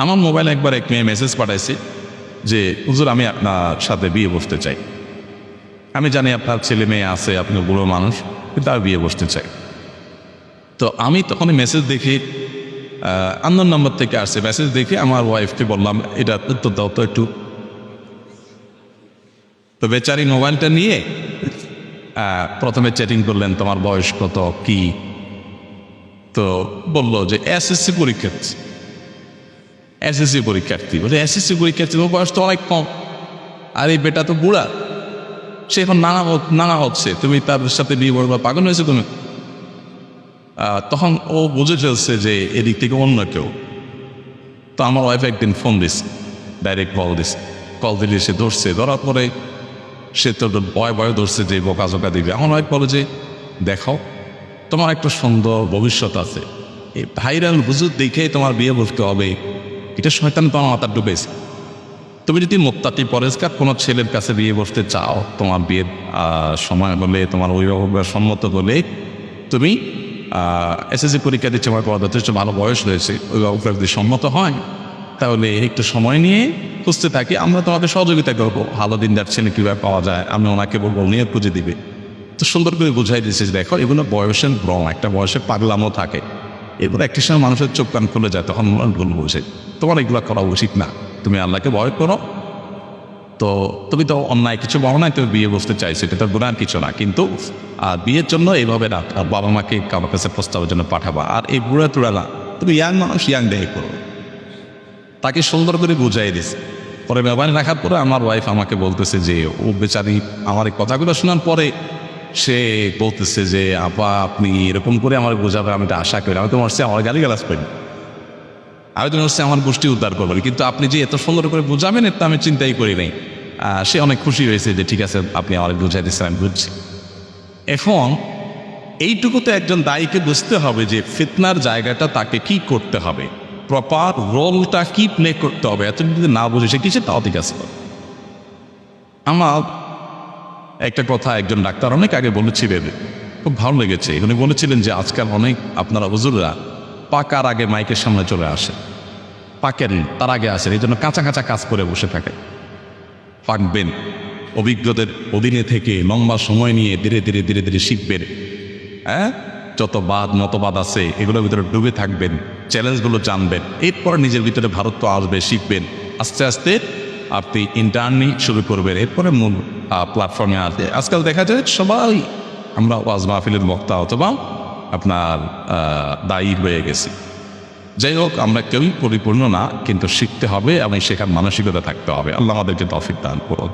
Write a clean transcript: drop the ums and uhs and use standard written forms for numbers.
আমার মোবাইলে একবার এক মেয়ে মেসেজ পাঠাইছে যে হুজুর আমি আপনার সাথে বিয়ে বসতে চাই। আমি জানি আপনার ছেলে মেয়ে আছে, আপনি বুড়ো মানুষ, কিন্তু আমি বিয়ে বসতে চাই। তো আমি তখন মেসেজ দেখি আননোন নাম্বার থেকে আসছে, মেসেজ দেখে আমার ওয়াইফকে বললাম এটা উত্তর দাও তো একটু। তো বেচারি মোবাইলটা নিয়ে প্রথমে চ্যাটিং করলেন, তোমার বয়স কত, কি। তো বললো যে এসএসসি পরীক্ষার্থী। এসএসসি পরীক্ষার্থী বলে এসএসসি পরীক্ষার্থী, তোমার বয়স তো অনেক কম, আর এই বেটা তো বুড়া, সে এখন নানা হচ্ছে, তুমি তার সাথে বিয়ে করবা, পাগল হয়েছে তুমি। তখন ও বুঝে ফেলছে যে এদিক থেকে অন্য কেউ। তো আমার ওয়াইফ একদিন ফোন দিস, ডাইরেক্ট কল দিলে সে ধরছে, ধরার পরে সে তো ভয় ধরছে যে বোকা দিবে। আমার ওয়াইফ বলে যে দেখো, তোমার একটা সুন্দর ভবিষ্যৎ আছে, এই ভাইরাল হুজুর দেখে তোমার বিয়ে বলতে হবে, এটা শয়তান তোমার মাথা ডুবেছে। তুমি যদি মুত্তাকি পরেজগার কোনো ছেলের কাছে বিয়ে বসতে চাও, তোমার বিয়ের সময় হলে, তোমার অভিভাবকরা সম্মত হলে, তুমি এসএসসি পরীক্ষা দিচ্ছে, আমার পড়া যথেষ্ট ভালো বয়স রয়েছে, অভিভাবকরা যদি সম্মত হয় তাহলে একটু সময় নিয়ে খুঁজতে থাকি, আমরা তোমাকে সহযোগিতা করবো। ভালো দিনদার ছেলে কীভাবে পাওয়া যায় আমি ওনাকে বলবো, নিয়ে খুঁজে দিবে। তো সুন্দর করে বুঝাই দিয়েছে যে দেখো, এগুলো বয়সের ভ্রম, একটা বয়সে পাগলামও থাকে, এরপর একটি সময় মানুষের চোখ কান খুলে যায়, তখন ভুল বুঝে। তোমার এগুলো করা উচিত না, তুমি আল্লাহকে ভয় করো। তো তুমি তো অন্যায় কিছু বলো না, তুমি বিয়ে বসতে চাইছো, এটা তো গুনার কিছু না, কিন্তু বিয়ের জন্য এইভাবে না, বাবা মাকে কারোর কাছে প্রস্তাবের জন্য পাঠাবা। আর এই বুড়া টুড়া না, তুমি ইয়াং মানুষ, ইয়াং দেখে করো। তাকে সুন্দর করে বুঝাই দিছে। পরে মোবাইল রাখার পরে আমার ওয়াইফ আমাকে বলতেছে যে ও বেচারি আমার এই কথাগুলো শোনার পরে সে বলতেছে যে আপা আপনি এরকম করে আমার বোঝাবে, আমি এটা আশা করি, আমি তো মরছি আমার গালিগালাজ করি, আমি তো মরছি আমার গোষ্ঠী উদ্ধার করবেন, কিন্তু আপনি যে এত সুন্দর করে বোঝাবেন এটা আমি চিন্তাই করি নাই। সে অনেক খুশি হয়েছে যে ঠিক আছে আপনি আমার বুঝাই দিচ্ছেন, আমি বুঝছি। এখন এইটুকুতে একজন দায়ীকে বুঝতে হবে যে ফিতনার জায়গাটা তাকে কি করতে হবে, প্রপার রোলটা কি প্লে করতে হবে। এত যদি না বুঝে সে কিসে তাও ঠিক আছে। আমার একটা কথা একজন ডাক্তার অনেক আগে বলেছিলেন, খুব ভালো লেগেছে। উনি বলেছিলেন যে আজকাল অনেক আপনারা হুজুররা পাকার আগে মাইকের সামনে চলে আসে, পাকেন তার আগে আসেন, এই জন্য কাঁচা কাঁচা কাজ করে বসে থাকে। পাকবেন, অভিজ্ঞদের অধীনে থেকে লম্বা সময় নিয়ে ধীরে ধীরে ধীরে ধীরে শিখবেন। যত মতবাদ আছে এগুলোর ভিতরে ডুবে থাকবেন, চ্যালেঞ্জগুলো জানবেন, এরপর নিজের ভিতরে ভারত আসবে, শিখবেন। আস্তে আস্তে আপনি ইন্টার্নি শুরু করবেন, এরপরে মূল প্ল্যাটফর্মে আসবে। আজকাল দেখা যায় সবাই আমরা ওয়াজ মাহফিলের বক্তা অথবা আপনার দায়ী হয়ে গেছি। যাই হোক, আমরা কেউই পরিপূর্ণ না, কিন্তু শিখতে হবে এবং শেখার মানসিকতা থাকতে হবে। আল্লাহ আমাদেরকে তৌফিক দান করুন।